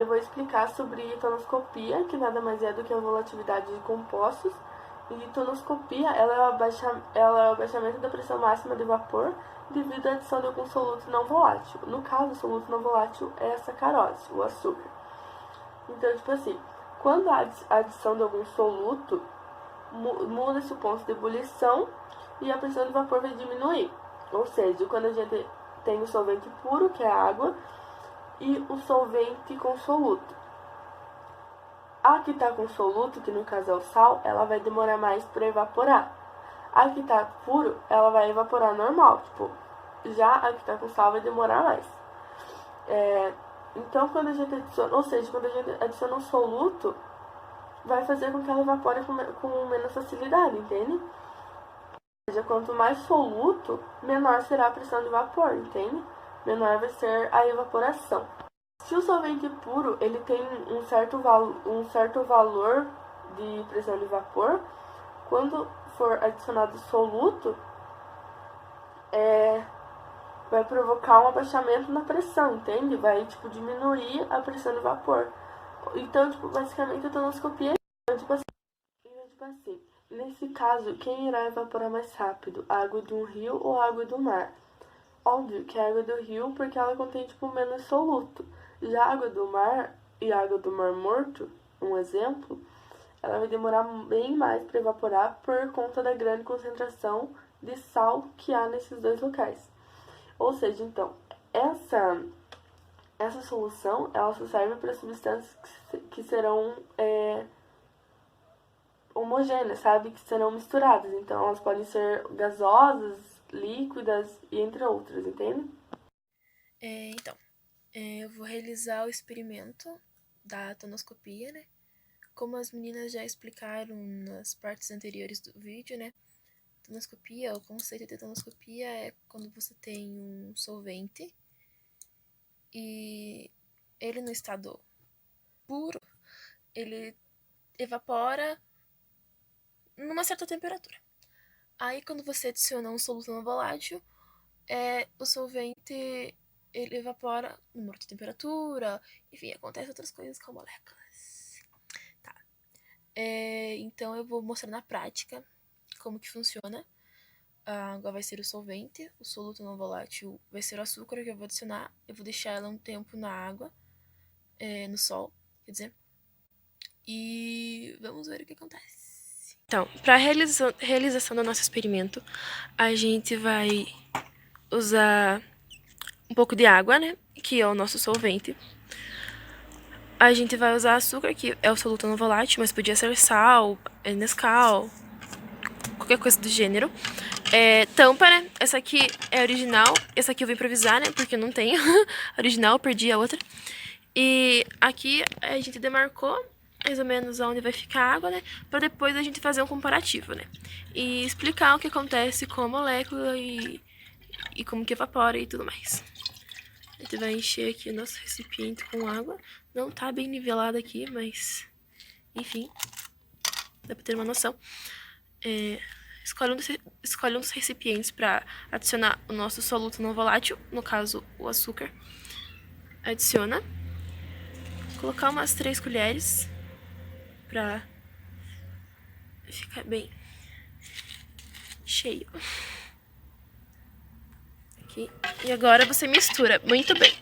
Eu vou explicar sobre tonoscopia, que nada mais é do que a volatilidade de compostos. E tonoscopia, ela é o abaixamento da pressão máxima de vapor devido à adição de algum soluto não volátil. No caso, o soluto não volátil é a sacarose, o açúcar. Então, tipo assim, quando há adição de algum soluto, muda-se o ponto de ebulição e a pressão de vapor vai diminuir. Ou seja, quando a gente tem o solvente puro, que é a água, e o solvente com soluto. A que está com soluto, que no caso é o sal, ela vai demorar mais para evaporar. A que está puro, ela vai evaporar normal, tipo, já a que está com sal vai demorar mais. Então, quando a gente adiciona, ou seja, quando a gente adiciona um soluto, vai fazer com que ela evapore com menos facilidade, entende? Ou seja, quanto mais soluto, menor será a pressão de vapor, entende? Menor vai ser a evaporação. Se o solvente puro ele tem um certo valor de pressão de vapor, quando for adicionado soluto, vai provocar um abaixamento na pressão, entende? Vai, tipo, diminuir a pressão de vapor. Então, tipo, basicamente a tonoscopia é tipo assim, nesse caso, quem irá evaporar mais rápido? A água de um rio ou a água do mar? Óbvio que a água do rio, porque ela contém, tipo, menos soluto. Já a água do mar e a água do mar morto, um exemplo, ela vai demorar bem mais para evaporar por conta da grande concentração de sal que há nesses dois locais. Ou seja, então, essa solução, ela só serve para substâncias que serão homogêneas, sabe? Que serão misturadas. Então, elas podem ser gasosas, líquidas e entre outras, entende? Eu vou realizar o experimento da tonoscopia, né? Como as meninas já explicaram nas partes anteriores do vídeo, né? Tonoscopia, o conceito de tonoscopia é quando você tem um solvente e ele no estado puro, ele evapora numa certa temperatura. Aí quando você adiciona um soluto não volátil, o solvente ele evapora numa outra temperatura, enfim, acontece outras coisas com moléculas. Tá. Então eu vou mostrar na prática como que funciona. A água vai ser o solvente, o soluto não volátil vai ser o açúcar que eu vou adicionar. Eu vou deixar ela um tempo na água, no sol, quer dizer. E vamos ver o que acontece. Então, para a realização do nosso experimento, a gente vai usar um pouco de água, né? Que é o nosso solvente. A gente vai usar açúcar, que é o soluto não volátil, mas podia ser sal, Nescau, qualquer coisa do gênero. Tampa, né? Essa aqui é original. Essa aqui eu vou improvisar, né? Porque eu não tenho original, perdi a outra. E aqui a gente demarcou mais ou menos onde vai ficar a água, né? Pra depois a gente fazer um comparativo, né? E explicar o que acontece com a molécula e como que evapora e tudo mais. A gente vai encher aqui o nosso recipiente com água. Não tá bem nivelado aqui, mas... enfim, dá pra ter uma noção. Escolhe um dos recipientes para adicionar o nosso soluto não volátil, no caso, o açúcar. Adiciona. Colocar umas 3 colheres para ficar bem cheio. Aqui. E agora você mistura muito bem.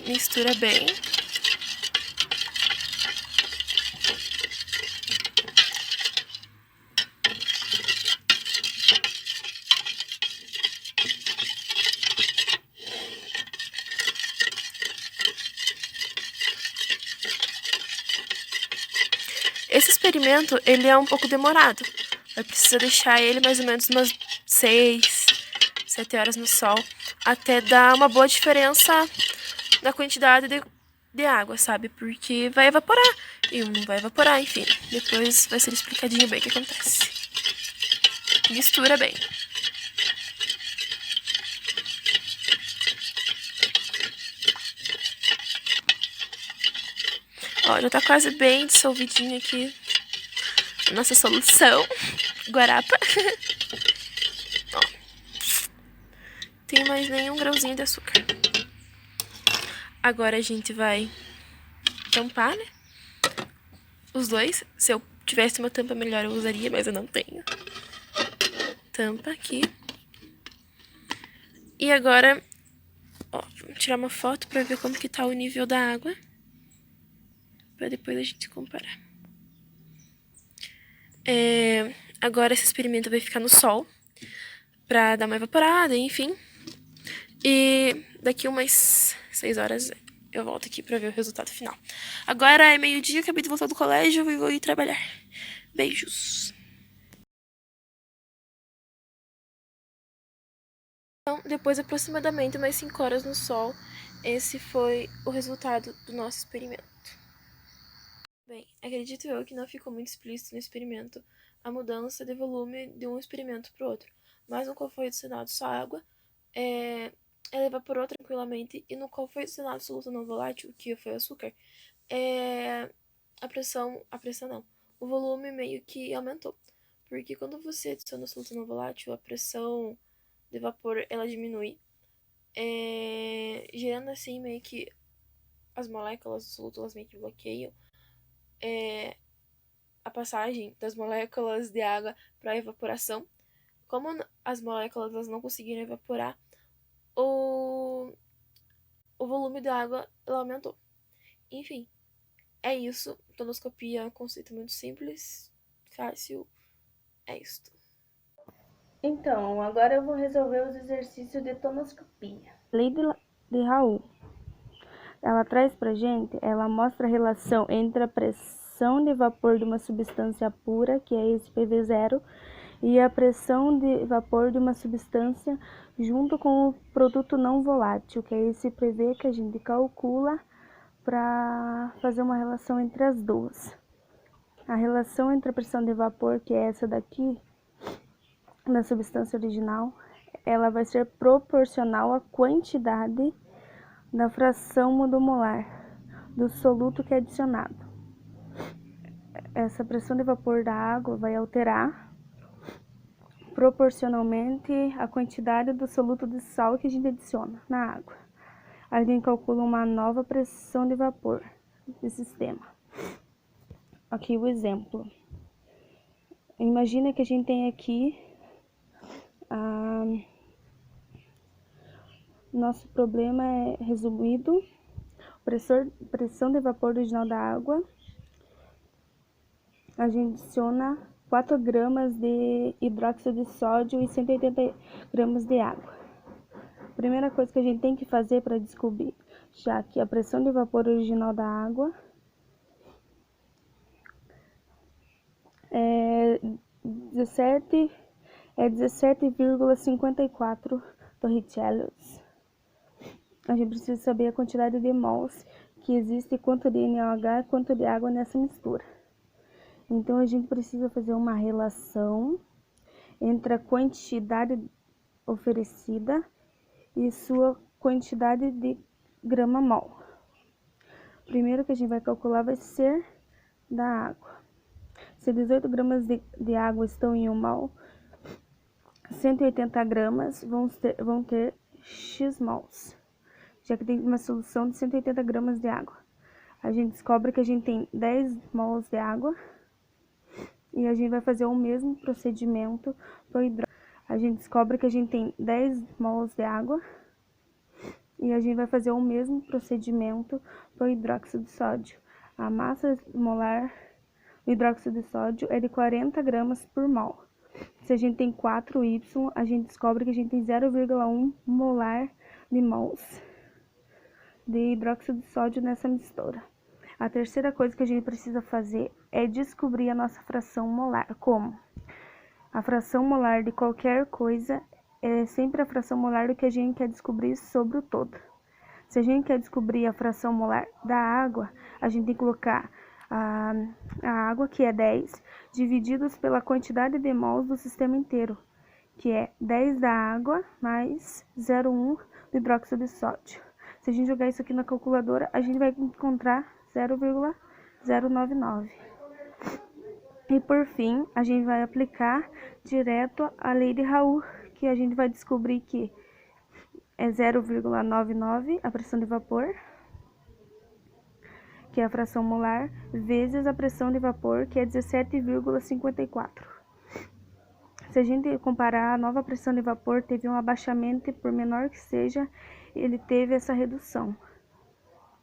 Mistura bem. Esse experimento, ele é um pouco demorado. Vai precisar deixar ele mais ou menos umas 6, 7 horas no sol, até dar uma boa diferença na quantidade de água, sabe? Porque vai evaporar e não vai evaporar, enfim. Depois vai ser explicadinho bem o que acontece. Mistura bem. Ó, já tá quase bem dissolvidinho aqui a nossa solução. Guarapa. Ó. Tem mais nenhum grãozinho de açúcar. Agora a gente vai tampar, né? Os dois. Se eu tivesse uma tampa melhor eu usaria, mas eu não tenho. Tampa aqui. E agora, ó, vamos tirar uma foto pra ver como que tá o nível da água. Pra depois a gente comparar. Agora esse experimento vai ficar no sol. Pra dar uma evaporada, enfim. E daqui umas 6 horas eu volto aqui pra ver o resultado final. Agora é meio-dia, acabei de voltar do colégio e vou ir trabalhar. Beijos. Então, depois de aproximadamente umas 5 horas no sol, esse foi o resultado do nosso experimento. Bem, acredito eu que não ficou muito explícito no experimento a mudança de volume de um experimento para o outro, mas no qual foi adicionado só água, ela evaporou tranquilamente, e no qual foi adicionado solução não volátil, que foi açúcar, a pressão não, o volume meio que aumentou, porque quando você adiciona solução não volátil, a pressão de vapor ela diminui, gerando assim meio que as moléculas do soluto elas meio que bloqueiam a passagem das moléculas de água para a evaporação. Como as moléculas elas não conseguiram evaporar, o volume da água ela aumentou. Enfim, é isso. Tonoscopia é um conceito muito simples, fácil. É isso. Então, agora eu vou resolver os exercícios de tonoscopia. Lei de Raul. Ela traz pra gente, ela mostra a relação entre a pressão de vapor de uma substância pura, que é esse PV0, e a pressão de vapor de uma substância junto com o produto não volátil, que é esse PV que a gente calcula para fazer uma relação entre as duas. A relação entre a pressão de vapor, que é essa daqui, na substância original, ela vai ser proporcional à quantidade da fração monomolar do soluto que é adicionado. Essa pressão de vapor da água vai alterar proporcionalmente à quantidade do soluto de sal que a gente adiciona na água. A gente calcula uma nova pressão de vapor do sistema. Aqui o exemplo. Imagina que a gente tem aqui nosso problema é resumido: pressão de vapor original da água. A gente adiciona 4 gramas de hidróxido de sódio e 180 gramas de água. A primeira coisa que a gente tem que fazer para descobrir, já que a pressão de vapor original da água é 17,54 torricellos. A gente precisa saber a quantidade de mols que existe, quanto de NaOH e quanto de água nessa mistura. Então, a gente precisa fazer uma relação entre a quantidade oferecida e sua quantidade de grama-mol. Primeiro que a gente vai calcular vai ser da água. Se 18 gramas de água estão em 1 mol, 180 gramas vão ter X mols, já que tem uma solução de 180 gramas de água. A gente descobre que a gente tem 10 mols de água e a gente vai fazer o mesmo procedimento para o hidróxido. A gente descobre que a gente tem 10 mols de água e a gente vai fazer o mesmo procedimento para o hidróxido de sódio. A massa molar do hidróxido de sódio é de 40 gramas por mol. Se a gente tem 4Y, a gente descobre que a gente tem 0,1 molar de mols de hidróxido de sódio nessa mistura. A terceira coisa que a gente precisa fazer é descobrir a nossa fração molar. Como? A fração molar de qualquer coisa é sempre a fração molar do que a gente quer descobrir sobre o todo. Se a gente quer descobrir a fração molar da água, a gente tem que colocar a água, que é 10, divididos pela quantidade de mols do sistema inteiro, que é 10 da água mais 0,1 do hidróxido de sódio. Se a gente jogar isso aqui na calculadora, a gente vai encontrar 0,099. E por fim, a gente vai aplicar direto a lei de Raul, que a gente vai descobrir que é 0,99 a pressão de vapor que é a fração molar, vezes a pressão de vapor, que é 17,54. Se a gente comparar, a nova pressão de vapor teve um abaixamento, por menor que seja, ele teve essa redução.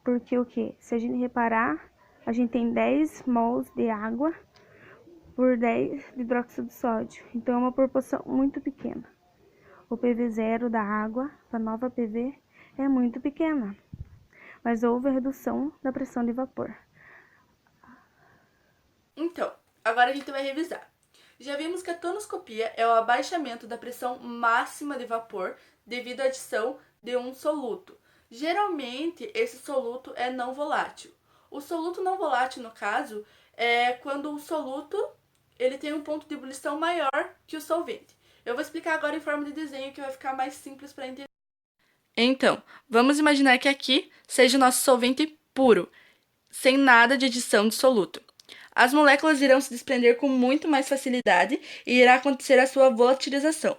Porque o que? Se a gente reparar, a gente tem 10 mols de água por 10 de hidróxido de sódio. Então, é uma proporção muito pequena. O PV0 da água, da nova PV, é muito pequena. Mas houve a redução da pressão de vapor. Então, agora a gente vai revisar. Já vimos que a tonoscopia é o abaixamento da pressão máxima de vapor devido à adição de um soluto. Geralmente, esse soluto é não volátil. O soluto não volátil, no caso, é quando o soluto ele tem um ponto de ebulição maior que o solvente. Eu vou explicar agora em forma de desenho que vai ficar mais simples para entender. Então, vamos imaginar que aqui seja o nosso solvente puro, sem nada de adição de soluto. As moléculas irão se desprender com muito mais facilidade e irá acontecer a sua volatilização.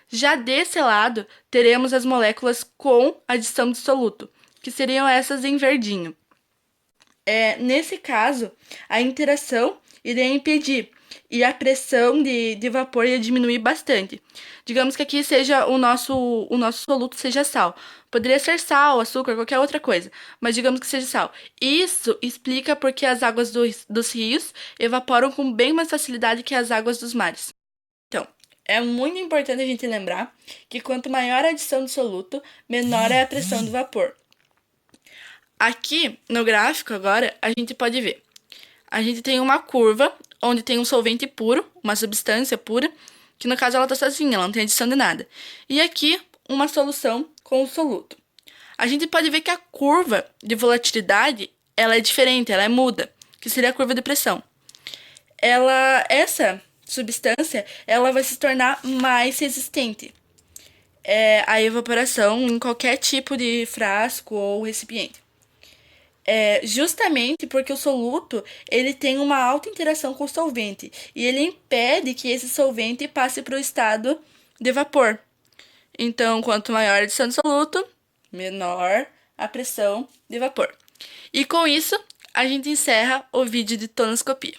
Já desse lado, teremos as moléculas com adição de soluto, que seriam essas em verdinho. Nesse caso, a interação iria impedir e a pressão de vapor ia diminuir bastante. Digamos que aqui seja o nosso soluto seja sal. Poderia ser sal, açúcar, qualquer outra coisa, mas digamos que seja sal. Isso explica porque as águas dos rios evaporam com bem mais facilidade que as águas dos mares. Então, é muito importante a gente lembrar que quanto maior a adição de soluto, menor é a pressão do vapor. Aqui, no gráfico agora, a gente pode ver. A gente tem uma curva onde tem um solvente puro, uma substância pura, que no caso ela está sozinha, ela não tem adição de nada. E aqui, uma solução com o soluto. A gente pode ver que a curva de volatilidade, ela é diferente, ela é muda, que seria a curva de pressão. Essa substância, ela vai se tornar mais resistente à evaporação em qualquer tipo de frasco ou recipiente. Justamente porque o soluto ele tem uma alta interação com o solvente e ele impede que esse solvente passe para o estado de vapor. Então, quanto maior a adição de soluto, menor a pressão de vapor. E com isso, a gente encerra o vídeo de tonoscopia.